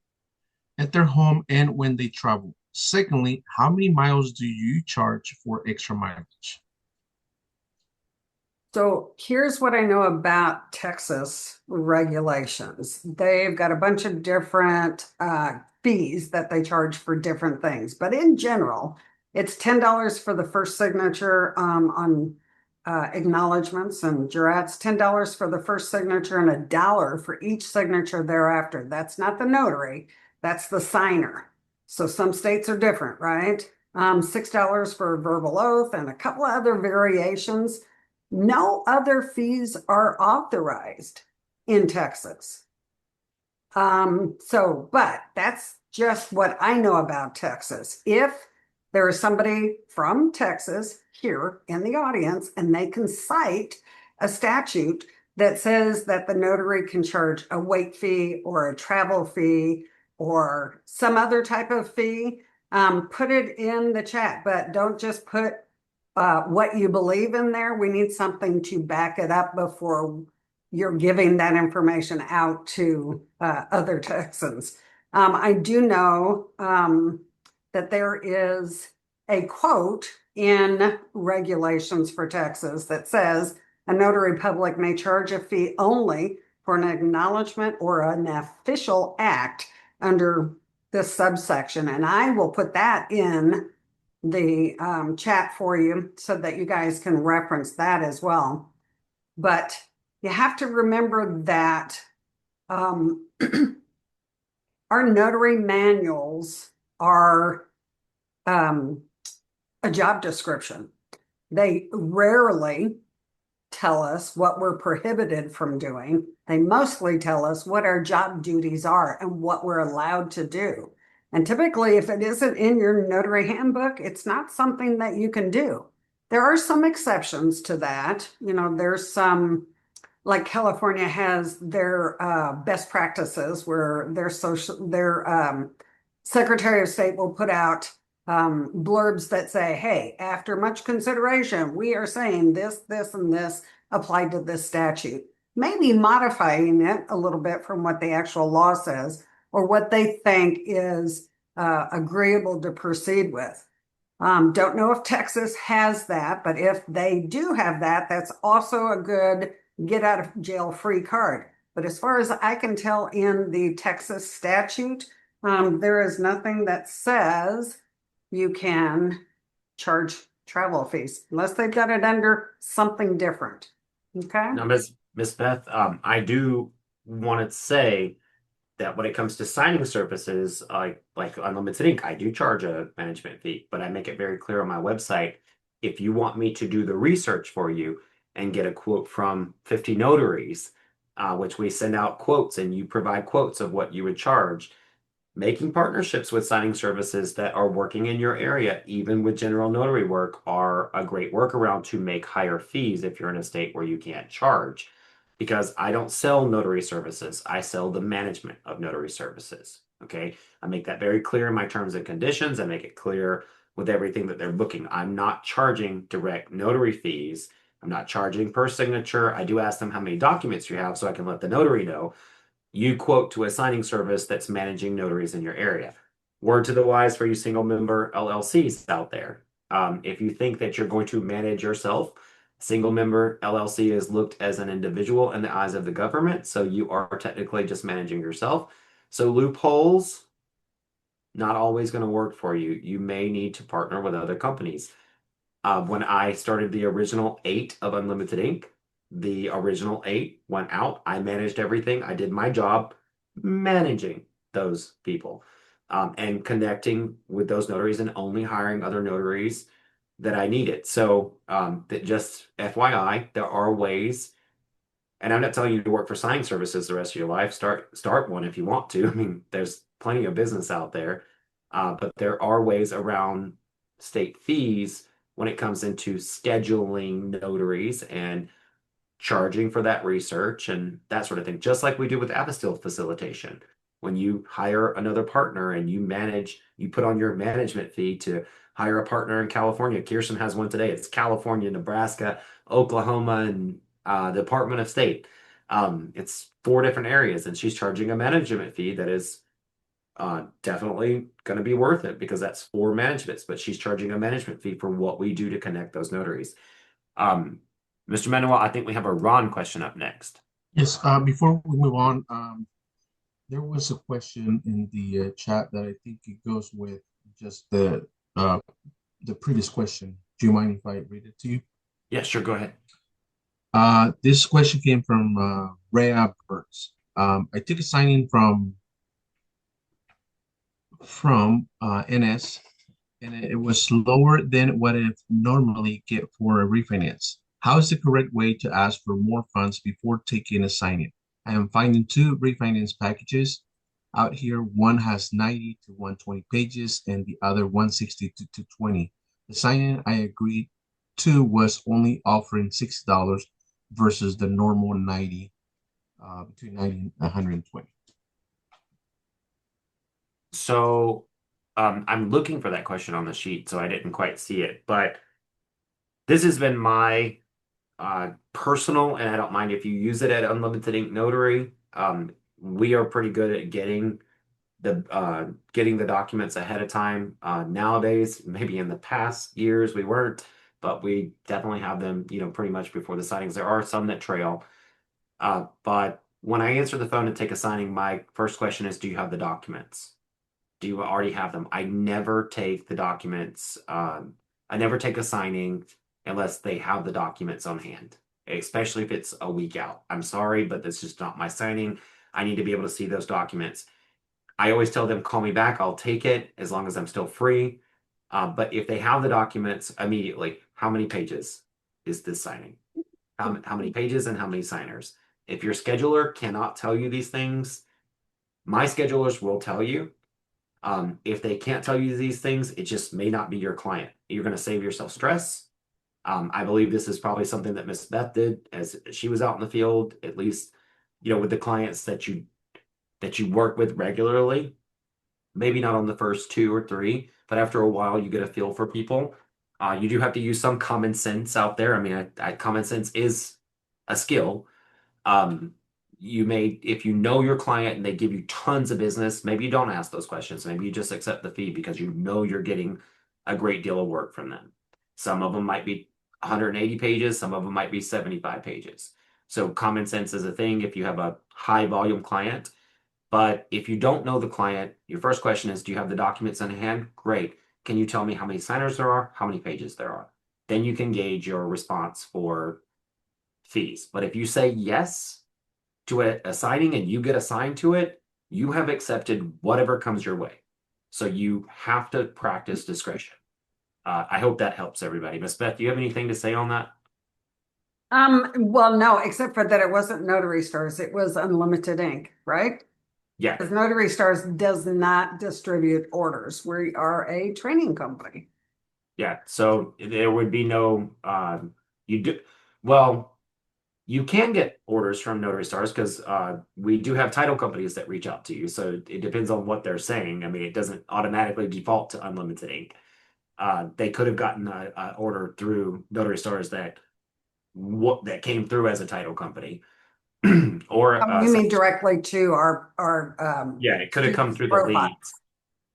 at their home and when they travel. Secondly, how many miles do you charge for extra mileage? So here's what I know about Texas regulations. They've got a bunch of different fees that they charge for different things. But in general, it's $10 for the first signature on acknowledgments and jurats, $10 for the first signature, and $1 for each signature thereafter. That's not the notary, that's the signer. So some states are different, right? $6 for a verbal oath and a couple of other variations. No other fees are authorized in Texas. But that's just what I know about Texas. If there is somebody from Texas here in the audience and they can cite a statute that says that the notary can charge a wait fee or a travel fee or some other type of fee, put it in the chat, but don't just put what you believe in there. We need something to back it up before you're giving that information out to other Texans. I do know that there is a quote in regulations for Texas that says a notary public may charge a fee only for an acknowledgement or an official act under this subsection. And I will put that in the chat for you so that you guys can reference that as well. But you have to remember that our notary manuals are a job description. They rarely tell us what we're prohibited from doing. They mostly tell us what our job duties are and what we're allowed to do. And typically, if it isn't in your notary handbook, it's not something that you can do. There are some exceptions to that. You know, there's some, like California has their best practices where their Secretary of State will put out blurbs that say, hey, after much consideration, we are saying this, this, and this applied to this statute. Maybe modifying it a little bit from what the actual law says or what they think is agreeable to proceed with. Don't know if Texas has that, but if they do have that, that's also a good get out of jail free card. But as far as I can tell in the Texas statute, there is nothing that says you can charge travel fees unless they've got it under something different. Okay. Now, Miss Beth, I do want to say that when it comes to signing services, like Unlimited Ink, I do charge a management fee, but I make it very clear on my website. If you want me to do the research for you and get a quote from 50 notaries, which we send out quotes and you provide quotes of what you would charge, making partnerships with signing services that are working in your area, even with general notary work, are a great workaround to make higher fees if you're in a state where you can't charge. Because I don't sell notary services, I sell the management of notary services. Okay. I make that very clear in my terms and conditions. I make it clear with everything that they're booking. I'm not charging direct notary fees. I'm not charging per signature. I do ask them how many documents you have so I can let the notary know. You quote to a signing service that's managing notaries in your area. Word to the wise for you single member LLCs out there. If you think that you're going to manage yourself, Single member LLC is looked as an individual in the eyes of the government, so you are technically just managing yourself. So loopholes, not always going to work for you. You may need to partner with other companies. When I started the original 8 of Unlimited Inc., the original 8 went out. I managed everything. I did my job managing those people, and connecting with those notaries and only hiring other notaries that I needed. So that just FYI, there are ways, and I'm not telling you to work for signing services the rest of your life. Start one if you want to. I mean, there's plenty of business out there, but there are ways around state fees when it comes into scheduling notaries and charging for that research and that sort of thing, just like we do with apostille facilitation. When you hire another partner and you put on your management fee to hire a partner in California. Kirsten has one today. It's California, Nebraska, Oklahoma, and Department of State. It's 4 different areas, and she's charging a management fee that is definitely going to be worth it because that's 4 managements, but she's charging a management fee for what we do to connect those notaries. Mr. Manuel, I think we have a Ron question up next. Yes, before we move on, there was a question in the chat that I think it goes with just the previous question. Do you mind if I read it to you? Yeah, sure, go ahead. This question came from Rhea Burns. I took a signing from NS, and it was lower than what I normally get for a refinance. How is the correct way to ask for more funds before taking a signing? I am finding 2 refinance packages out here. One has 90 to 120 pages and the other 160 to 220. The signing I agreed to was only offering $60 versus the normal 90, between 90 and 120. So I'm looking for that question on the sheet, so I didn't quite see it. But this has been my personal, and I don't mind if you use it at Unlimited Ink Notary. We are pretty good at getting the documents ahead of time. Nowadays, maybe in the past years we weren't, but we definitely have them, pretty much before the signings. There are some that trail. But when I answer the phone and take a signing, my first question is, do you have the documents? Do you already have them? I never take the documents. I never take a signing unless they have the documents on hand, especially if it's a week out. I'm sorry, but that's just not my signing. I need to be able to see those documents. I always tell them, call me back. I'll take it as long as I'm still free. But if they have the documents immediately, how many pages is this signing? How many pages and how many signers? If your scheduler cannot tell you these things, my schedulers will tell you. If they can't tell you these things, it just may not be your client. You're going to save yourself stress. I believe this is probably something that Miss Beth did as she was out in the field, at least, with the clients that you work with regularly. Maybe not on the first 2 or 3, but after a while, you get a feel for people. You do have to use some common sense out there. I mean, common sense is a skill. If you know your client and they give you tons of business, maybe you don't ask those questions. Maybe you just accept the fee because you're getting a great deal of work from them. Some of them might be 180 pages, some of them might be 75 pages. So common sense is a thing if you have a high volume client. But if you don't know the client, your first question is, do you have the documents in hand? Great. Can you tell me how many signers there are, how many pages there are? Then you can gauge your response for fees. But if you say yes to a signing and you get assigned to it, you have accepted whatever comes your way. So you have to practice discretion. I hope that helps everybody. Miss Beth, do you have anything to say on that? Well, no, except for that it wasn't Notary Stars, it was Unlimited Ink, right? Yeah. Because Notary Stars does not distribute orders. We are a training company. Yeah. So there would be no, well, you can get orders from Notary Stars because we do have title companies that reach out to you. So it depends on what they're saying. I mean, it doesn't automatically default to Unlimited Ink. They could have gotten an order through Notary Stars that came through as a title company. Or You mean directly to our yeah, it could have come through the leads.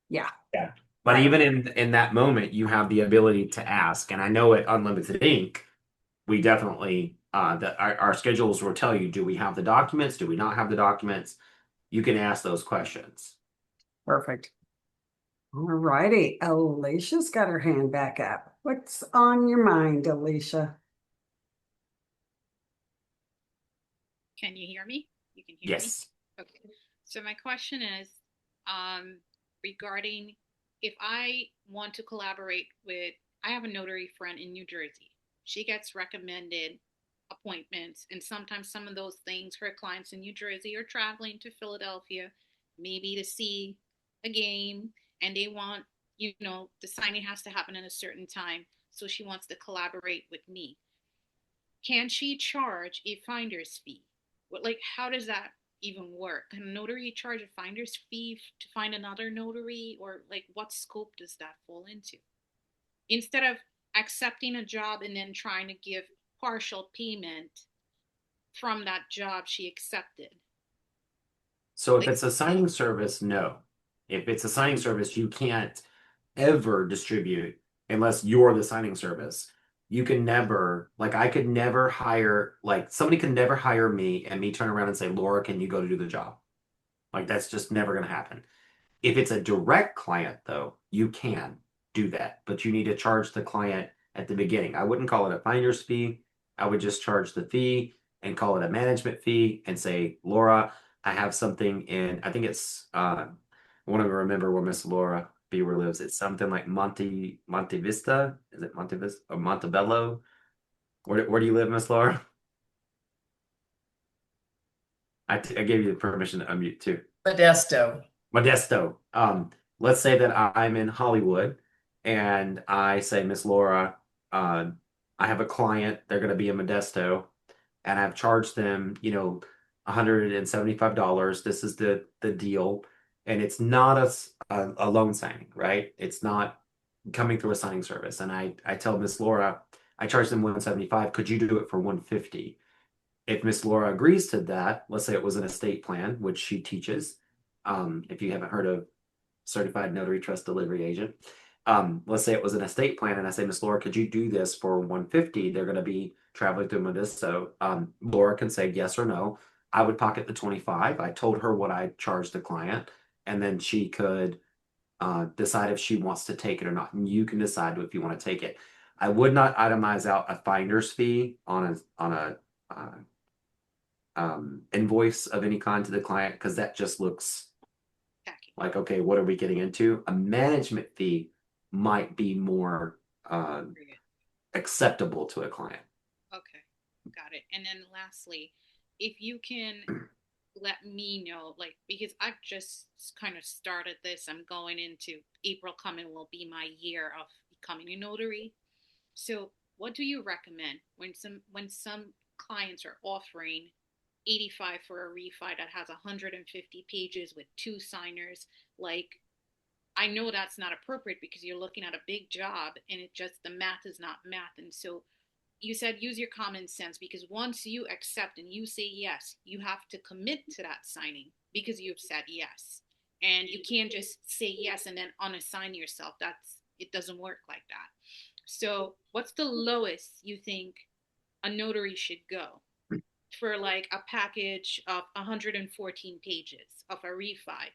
Yeah. Yeah. But even in that moment, you have the ability to ask. And I know at Unlimited Ink, we definitely that our schedules will tell you, do we have the documents? Do we not have the documents? You can ask those questions. Perfect. All righty. Alicia's got her hand back up. What's on your mind, Alicia? Can you hear me? You can hear me? Yes. Okay. So my question is, regarding if I want to collaborate with, I have a notary friend in New Jersey. She gets recommended appointments, and sometimes some of those things, her clients in New Jersey are traveling to Philadelphia, maybe to see a game, and they want, the signing has to happen in a certain time. So she wants to collaborate with me. Can she charge a finder's fee? Like, how does that even work? Can a notary charge a finder's fee to find another notary, or like what scope does that fall into? Instead of accepting a job and then trying to give partial payment from that job she accepted. So if it's a signing service, no. If it's a signing service, you can't ever distribute unless you're the signing service. You can never, like, I could never hire, like, somebody could never hire me and me turn around and say, Laura, can you go to do the job? Like, that's just never going to happen. If it's a direct client, though, you can do that, but you need to charge the client at the beginning. I wouldn't call it a finder's fee. I would just charge the fee and call it a management fee and say, Laura, I have something in, I think it's, I want to remember where Miss Laura Beaver lives. It's something like Monte Vista. Is it Monte Vista or Montebello? Where do you live, Miss Laura? I gave you the permission to unmute too. Modesto. Modesto. Let's say that I'm in Hollywood and I say, Miss Laura, I have a client, they're going to be in Modesto, and I've charged them, $175. This is the deal. And it's not a loan signing, right? It's not coming through a signing service. And I tell Miss Laura, I charge them 175. Could you do it for 150? If Miss Laura agrees to that, let's say it was an estate plan, which she teaches. If you haven't heard of certified notary trust delivery agent, let's say it was an estate plan, and I say, Miss Laura, could you do this for 150? They're going to be traveling through Modesto. Laura can say yes or no. I would pocket the 25. I told her what I charged the client, and then she could decide if she wants to take it or not. And you can decide if you want to take it. I would not itemize out a finder's fee on a invoice of any kind to the client, because that just looks like, okay, what are we getting into? A management fee might be more acceptable to a client. Okay, got it. And then lastly, if you can let me know, like, because I've just kind of started this, I'm going into April, coming will be my year of becoming a notary. So what do you recommend when some clients are offering 85 for a refi that has 150 pages with two signers? Like, I know that's not appropriate because you're looking at a big job and it just, the math is not math. And so you said use your common sense, because once you accept and you say yes, you have to commit to that signing because you've said yes. And you can't just say yes and then unassign yourself. It doesn't work like that. So what's the lowest you think a notary should go for like a package of 114 pages of a refi?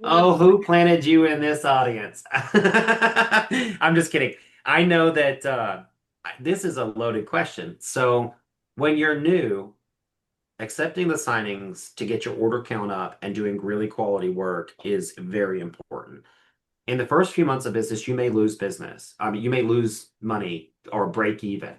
Oh, who planted you in this audience? I'm just kidding. I know that this is a loaded question. So when you're new, accepting the signings to get your order count up and doing really quality work is very important. In the first few months of business, you may lose business. You may lose money or break even.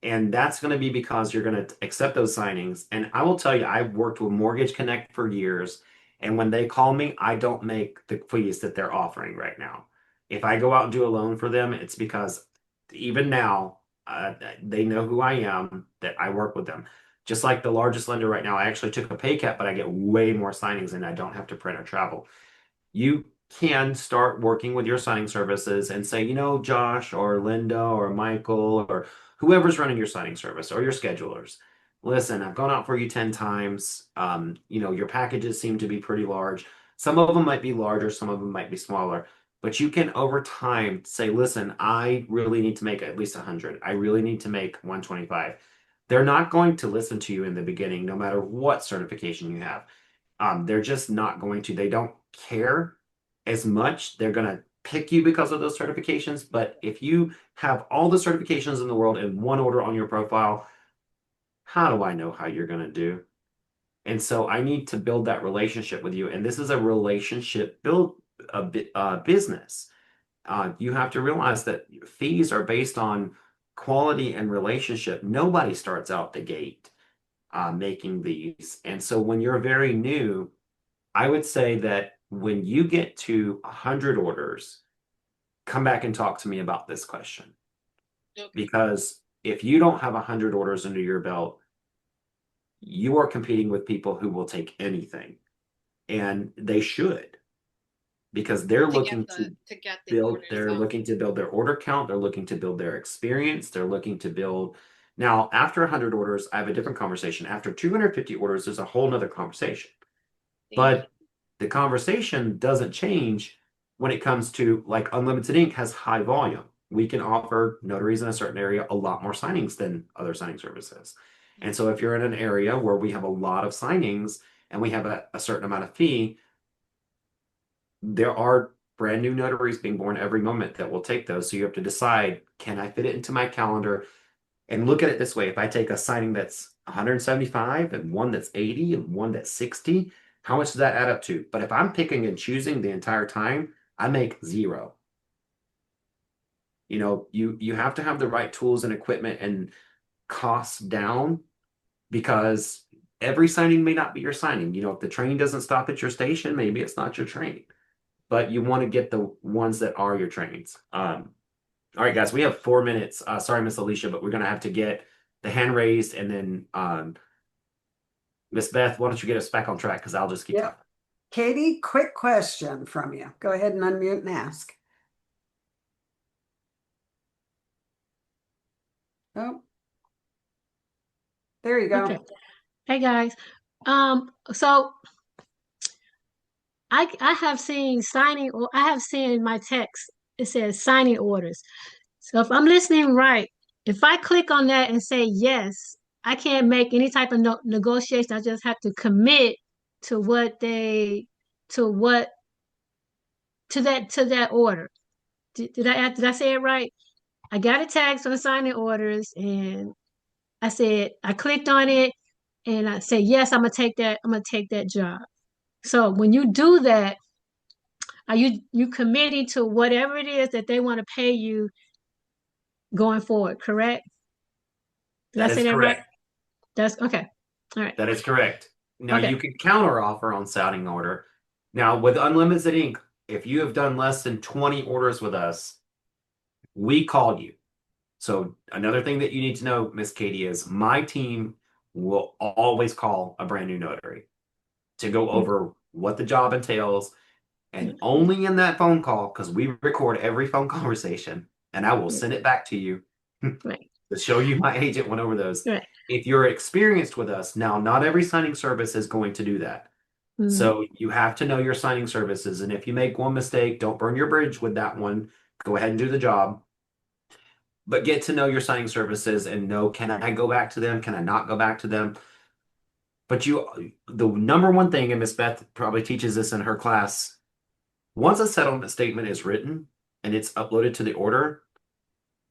And that's going to be because you're going to accept those signings. And I will tell you, I've worked with Mortgage Connect for years. And when they call me, I don't make the fees that they're offering right now. If I go out and do a loan for them, it's because even now, they know who I am, that I work with them. Just like the largest lender right now, I actually took a pay cut, but I get way more signings and I don't have to print or travel. You can start working with your signing services and say, Josh or Linda or Michael or whoever's running your signing service or your schedulers, listen, I've gone out for you 10 times. Your packages seem to be pretty large. Some of them might be larger, some of them might be smaller. But you can over time say, listen, I really need to make at least 100. I really need to make 125. They're not going to listen to you in the beginning, no matter what certification you have. They're just not going to. They don't care as much. They're going to pick you because of those certifications. But if you have all the certifications in the world in one order on your profile, how do I know how you're going to do? And so I need to build that relationship with you. And this is a relationship build business. You have to realize that fees are based on quality and relationship. Nobody starts out the gate making these. And so when you're very new, I would say that when you get to 100 orders, come back and talk to me about this question. Okay. Because if you don't have 100 orders under your belt, you are competing with people who will take anything, and they should, because they're looking to get the build, orders they're out. looking to build their order count, they're looking to build their experience, they're looking to build. Now, after 100 orders, I have a different conversation. After 250 orders, there's a whole nother conversation. But the conversation doesn't change when it comes to, like, Unlimited Ink has high volume. We can offer notaries in a certain area a lot more signings than other signing services. And so if you're in an area where we have a lot of signings and we have a certain amount of fee, there are brand new notaries being born every moment that will take those. So you have to decide, can I fit it into my calendar? And look at it this way. If I take a signing that's 175 and one that's 80 and one that's 60, how much does that add up to? But if I'm picking and choosing the entire time, I make zero. You know, you have to have the right tools and equipment and costs down, because every signing may not be your signing. You know, if the train doesn't stop at your station, maybe it's not your train. But you want to get the ones that are your trains. All right, guys, we have 4 minutes. Sorry, Miss Alicia, but we're gonna have to get the hand raised, and then Miss Beth, why don't you get us back on track? Because I'll just keep Yep. Katie, quick question from you. Go ahead and unmute and ask. Oh, there you go. Okay. Hey guys. So I have seen signing, or I have seen in my text it says signing orders. So if I'm listening right, if I click on that and say yes, I can't make any type of negotiation. I just have to commit to what they to what to that order. Did I say it right? I got a text on the signing orders, and I clicked on it, and I say yes, I'm gonna take that job. So when you do that, are you committing to whatever it is that they want to pay you going forward, correct? Did I That say is that right? correct. That's okay. All right. That is correct. Now Okay. you can counter offer on signing order. Now with Unlimited Ink, if you have done less than 20 orders with us, we call you. So another thing that you need to know, Miss Katie, is my team will always call a brand new notary to go over what the job entails. And only in that phone call, because we record every phone conversation, and I will send it back to you Right. to show you my agent went over those. Right. If you're experienced with us, now not every signing service is going to do that. Mhm. So you have to know your signing services. And if you make one mistake, don't burn your bridge with that one. Go ahead and do the job. But get to know your signing services and know, can I go back to them? Can I not go back to them? But the number one thing, and Miss Beth probably teaches this in her class, once a settlement statement is written and it's uploaded to the order,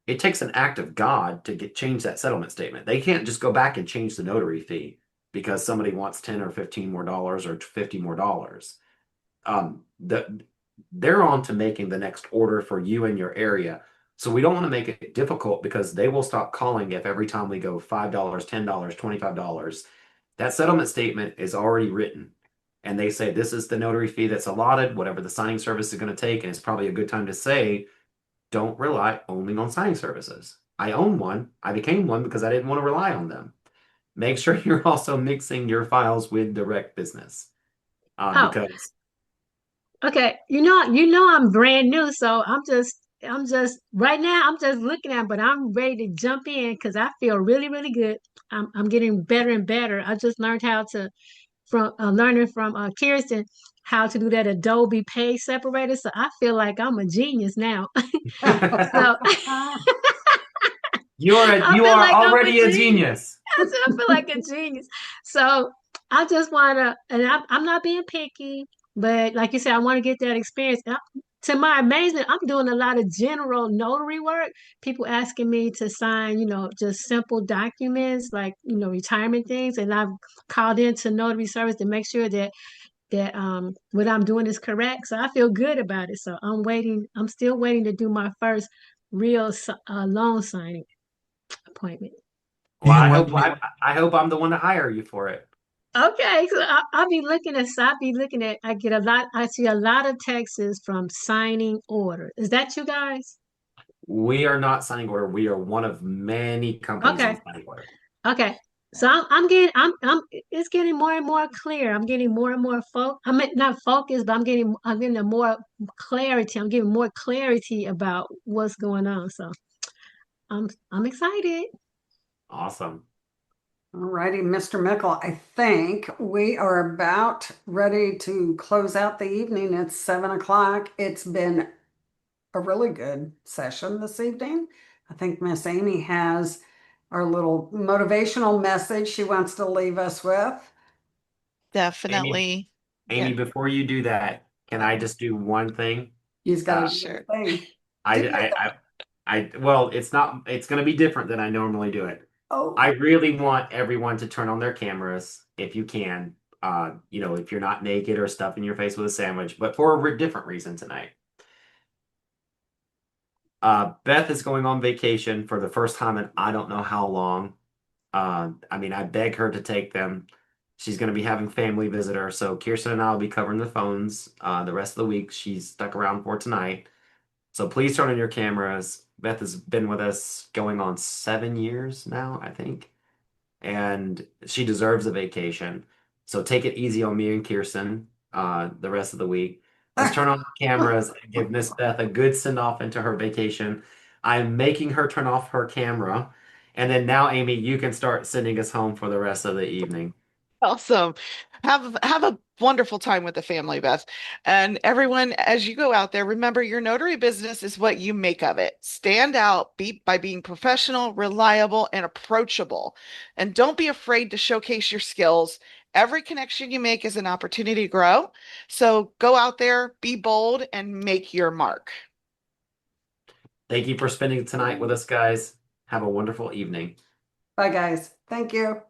it takes an act of God to change that settlement statement. They can't just go back and change the notary fee because somebody wants 10 or 15 more dollars or 50 more dollars. They're on to making the next order for you in your area. So we don't want to make it difficult, because they will stop calling if every time we go $5, $10, $25. That settlement statement is already written. And they say, this is the notary fee that's allotted, whatever the signing service is going to take. And it's probably a good time to say, don't rely only on signing services. I own one. I became one because I didn't want to rely on them. Make sure you're also mixing your files with direct business. Oh, Because okay. You know I'm brand new, so I'm just right now I'm just looking at, but I'm ready to jump in because I feel really, really good. I'm getting better and better. I just learned how to from learning from Kirsten how to do that Adobe page separator. So I feel like I'm a genius now. So I You feel are like I'm a already a genius. genius. I feel like a genius. So I just want to, and I'm not being picky, but like you said, I want to get that experience. To my amazement, I'm doing a lot of general notary work. People asking me to sign, just simple documents like, retirement things. And I've called into notary service to make sure that what I'm doing is correct. So I feel good about it. So I'm still waiting to do my first real loan signing appointment. Do Well, you I want hope me? I hope I'm the one to hire you for it. Okay, so I'll be looking at, I see a lot of texts from signing order. Is that you guys? We are not signing order. We are one of many companies Okay, on signing order. okay. So I'm getting, it's getting more and more clear. I'm getting more and more I mean, not focused, but I'm getting a more clarity. I'm getting more clarity about what's going on. So I'm excited. Awesome. All righty, Mr. Mickle, I think we are about ready to close out the evening. It's 7 o'clock. It's been a really good session this evening. I think Miss Amy has our little motivational message she wants to leave us with. Amy, Definitely. Amy, Yeah, before you do that, can I just do one thing? You've got to Uh, do the sure. thing. I, Do it. I, well, it's going to be different than I normally do it. Oh, I really want everyone to turn on their cameras if you can. If you're not naked or stuffing your face with a sandwich, but for a different reason tonight. Beth is going on vacation for the first time in I don't know how long. I beg her to take them. She's going to be having family visitor, so Kirsten and I will be covering the phones the rest of the week. She's stuck around for tonight. So please turn on your cameras. Beth has been with us going on 7 years now, I think, and she deserves a vacation. So take it easy on me and Kirsten the rest of the week. Let's turn on the cameras and give Miss Beth a good send off into her vacation. I'm making her turn off her camera. And then now, Amy, you can start sending us home for the rest of the evening. Awesome. Have a wonderful time with the family, Beth. And everyone, as you go out there, remember your notary business is what you make of it. Stand out by being professional, reliable, and approachable. And don't be afraid to showcase your skills. Every connection you make is an opportunity to grow. So go out there, be bold, and make your mark. Thank you for spending tonight with us, guys. Have a wonderful evening. bye, guys. Thank you.